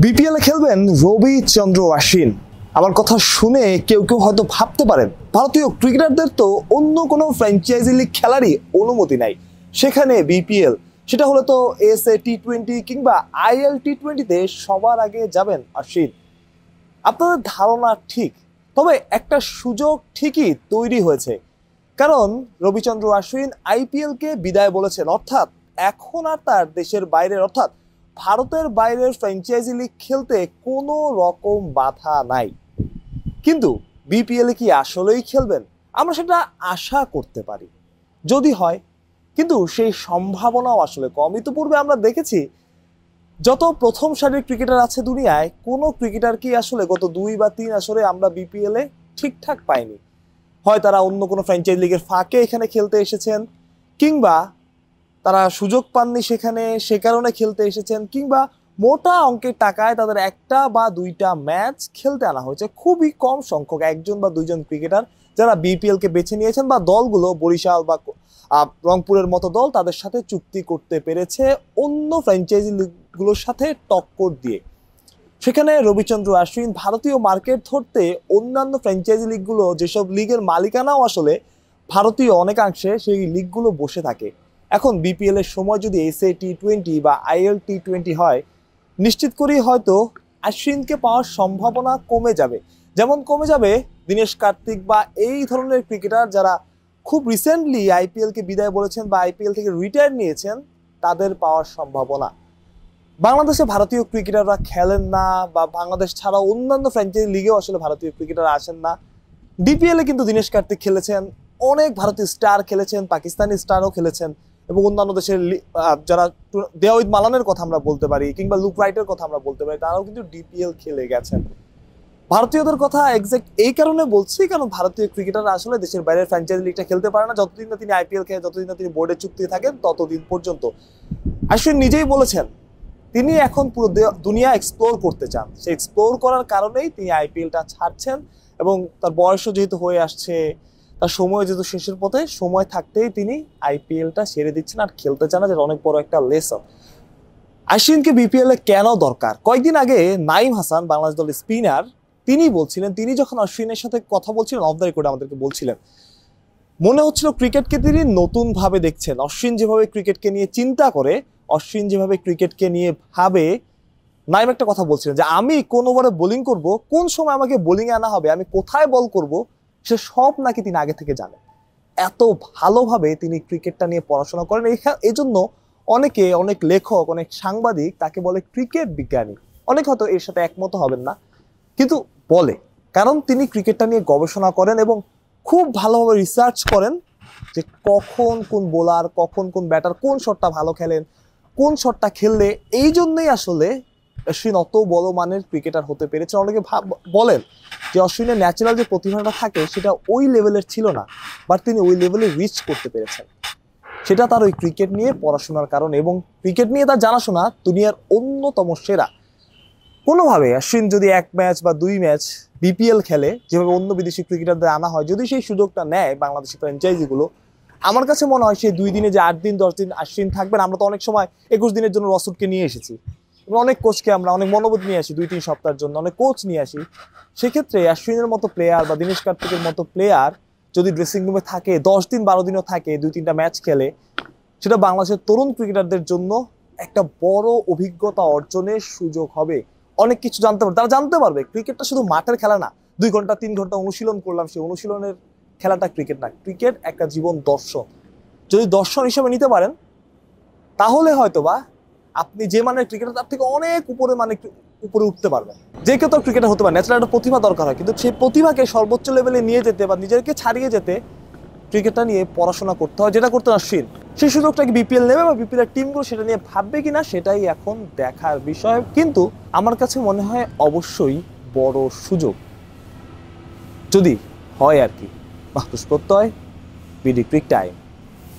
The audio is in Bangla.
বিপিএল এ খেলবেন রবিচন্দ্র অশ্বিন। আমার কথা শুনে কেউ কেউ হয়তো ভাবতে পারেন ভারতীয় ক্রিকেটারদের তো অন্য কোনো ফ্র্যাঞ্চাইজি লিগ খেলারই অনুমতি নাই, সেখানে বিপিএল, সেটা হলে তো এসএ টি-20 কিংবা আইএল টি-20তে সবার আগে যাবেন অশ্বিন। আপনাদের ধারণা ঠিক, তবে একটা সুযোগ ঠিকই তৈরি হয়েছে, কারণ রবিচন্দ্র অশ্বিন আইপিএলকে বিদায় বলেছেন, অর্থাৎ এখন আর তার দেশের বাইরের অর্থাৎ ভারতের বাইরের ফ্র্যাঞ্চাইজি লিগ খেলতে কোনো রকম বাধা নাই। কিন্তু বিপিএল এ কি আসলেই খেলবেন? আমরা সেটা আশা করতে পারি যদি হয়, কিন্তু সেই সম্ভাবনাও আসলে কম। ইতিপূর্বে আমরা দেখেছি যত প্রথম সারির ক্রিকেটার আছে দুনিয়ায়, কোনো ক্রিকেটারকে আসলে গত 2 বা 3 আসরে আমরা বিপিএল এ ঠিকঠাক পাইনি। হয় তারা অন্য কোনো ফ্র্যাঞ্চাইজি লিগের ফাঁকে এখানে খেলতে এসেছেন, কিংবা তারা সুযোগ পাননি সেখানে, সে কারণে খেলতে এসেছেন, কিংবা মোটা অঙ্কের টাকায় তাদের 1টা বা 2টা ম্যাচ খেলতে আনা হয়েছে। খুবই কম সংখ্যক 1জন বা 2জন ক্রিকেটার যারা বিপিএল কে বেছে নিয়েছেন, বা দলগুলো বরিশাল বা রংপুরের মতো দল তাদের সাথে চুক্তি করতে পেরেছে অন্য ফ্র্যাঞ্চাইজি লিগগুলোর সাথে টক্কর দিয়ে। সেখানে রবিচন্দ্র অশ্বিন ভারতীয় মার্কেট ধরতে অন্যান্য ফ্র্যাঞ্চাইজি লিগগুলো, যেসব লিগের মালিকানাও আসলে ভারতীয় অনেকাংশে, সেই লিগগুলো বসে থাকে। এখন বিপিএল এর সময় যদি এসএ টি-20 বা আইএল টি-20 হয়, নিশ্চিত করেই হয়তো অশ্বিনকে পাওয়ার সম্ভাবনা কমে যাবে। যেমন কমে যাবে দীনেশ কার্তিক বা এই ধরনের ক্রিকেটার যারা খুব রিসেন্টলি আইপিএলকে বিদায় বলেছেন বা আইপিএল থেকে রিটায়ার নিয়েছেন, তাদের পাওয়ার সম্ভাবনা। বাংলাদেশে ভারতীয় ক্রিকেটাররা খেলেন না, বা বাংলাদেশ ছাড়া অন্যান্য ফ্র্যাঞ্চাইজি লিগেও আসলে ভারতীয় ক্রিকেটার আসেন না। ডিপিএল এ কিন্তু দীনেশ কার্তিক খেলেছেন, অনেক ভারতীয় স্টার খেলেছেন, পাকিস্তানি স্টারও খেলেছেন, এবং অন্যান্য দেশের যারা দেওয়াইদ মালানের কথা আমরা বলতে পারি, কিংবা লুক রাইটের কথা আমরা বলতে পারি, তারাও কিন্তু ডিপিএল খেলে গেছেন। ভারতীয়দের কথা এক্সাক্ট এই কারণে বলছি, কারণ ভারতীয় ক্রিকেটাররা আসলে দেশের বাইরের ফ্র্যাঞ্চাইজি লিগটা খেলতে পারে না। যতদিন না তিনি আইপিএল খেলে, যতদিন না তিনি বোর্ডে চুক্তি থাকেন, ততদিন পর্যন্ত। অশ্বিন নিজেই বলেছেন তিনি এখন পুরো দুনিয়া এক্সপ্লোর করতে চান। সে এক্সপ্লোর করার কারণেই তিনি আইপিএলটা ছাড়ছেন, এবং তার বয়সও যেহেতু হয়ে আসছে, তার সময় যেহেতু শেষের পথে, সময় থাকতেই তিনি আইপিএলটা ছেড়ে দিচ্ছেন আর খেলতে চান না, যেটা অনেক বড় একটা লেসন। অশ্বিনকে বিপিএল এ কেন দরকার? কয়েকদিন আগে নাইম হাসান, বাংলাদেশ দলের স্পিনার, তিনি বলছিলেন, তিনি যখন অশ্বিনের সাথে কথা বলছিলেন অফ দ্য রেকর্ড আমাদেরকে বলছিলেন, মনে হচ্ছিল ক্রিকেটকে তিনি নতুন ভাবে দেখছেন। অশ্বিন যেভাবে ক্রিকেটকে নিয়ে চিন্তা করে, অশ্বিন যেভাবে ক্রিকেটকে নিয়ে ভাবে, নাইম একটা কথা বলছিলেন যে আমি কোন ওভারে বোলিং করব, কোন সময় আমাকে বোলিং আনা হবে, আমি কোথায় বল করব, সে সব নাকি তিনি আগে থেকে জানেন। এত ভালোভাবে তিনি ক্রিকেটটা নিয়ে পড়াশোনা করেন। এজন্য অনেক লেখক, অনেক সাংবাদিক তাকে বলে ক্রিকেট বিজ্ঞানী। অনেক হয়তো এর সাথে একমত হবেন না, কিন্তু বলে, কারণ তিনি ক্রিকেটটা নিয়ে গবেষণা করেন এবং খুব ভালোভাবে রিসার্চ করেন যে কখন কোন বোলার, কখন কোন ব্যাটার কোন শটটা ভালো খেলেন, কোন শটটা খেললে। এই জন্যই আসলে অশ্বিন অত বড় মানের ক্রিকেটার হতে পেরেছে। অনেকে বলেন যে অশ্বিনের ন্যাচারাল যে প্রতিভাটা থাকে সেটা ওই লেভেলের ছিল না, বাট তিনি ওই লেভেলে রিচ করতে পেরেছেন। সেটা তার ওই ক্রিকেট নিয়ে পড়াশোনার কারণে, এবং ক্রিকেট নিয়ে তার জানাশোনা দুনিয়ার অন্যতম সেরা। কোনোভাবে অশ্বিন যদি 1 ম্যাচ বা 2 ম্যাচ বিপিএল খেলে, যেভাবে অন্য বিদেশি ক্রিকেটারদের আনা হয়, যদি সেই সুযোগটা নেয় বাংলাদেশি ফ্র্যাঞ্চাইজিগুলো, আমার কাছে মনে হয় সেই 2 দিনে যে 8 দিন 10 দিন অশ্বিন থাকবেন। আমরা তো অনেক সময় 21 দিনের জন্য রসুলকে নিয়ে এসেছি, অনেক কোচকে আমরা অনেক মনোবোধ নিয়ে আসি, 2-3 সপ্তাহের জন্য অনেক কোচ নিয়ে আসি। সেক্ষেত্রে অশ্বিনের মতো প্লেয়ার বা দীনেশ কার্তিকের মতো প্লেয়ার যদি ড্রেসিং রুমে থাকে, 10 দিন 12 দিনও থাকে, 2-3টা ম্যাচ খেলে, সেটা বাংলাদেশের তরুণ ক্রিকেটারদের জন্য একটা বড় অভিজ্ঞতা অর্জনের সুযোগ হবে। অনেক কিছু জানতে পারবে, তারা জানতে পারবে ক্রিকেটটা শুধু মাঠের খেলা না। 2 ঘন্টা 3 ঘন্টা অনুশীলন করলাম, সেই অনুশীলনের খেলাটা ক্রিকেট না, ক্রিকেট একটা জীবন দর্শন। যদি দর্শন হিসেবে নিতে পারেন, তাহলে হয়তোবা আপনি যে মানের ক্রিকেটার তার থেকে অনেক উপরে উঠতে পারবেন। যে কেউ তো ক্রিকেটার হতে পারে, ন্যাচারাল একটা প্রতিভা দরকার হয়, কিন্তু সেই প্রতিভাকে সর্বোচ্চ লেভেলে নিয়ে যেতে বা নিজেকে ছাড়িয়ে যেতে ক্রিকেটটা নিয়ে পড়াশোনা করতে হয়, যেটা করতে অশ্বিন। সেই সুযোগটা কি বিপিএল নেবে, বা বিপিএল এর টিমগুলো সেটা নিয়ে ভাববে কিনা, সেটাই এখন দেখার বিষয়। কিন্তু আমার কাছে মনে হয় অবশ্যই বড় সুযোগ যদি হয় আর কি। মাহফুজ প্রত্যয়, বিডি ক্রিক টাইম।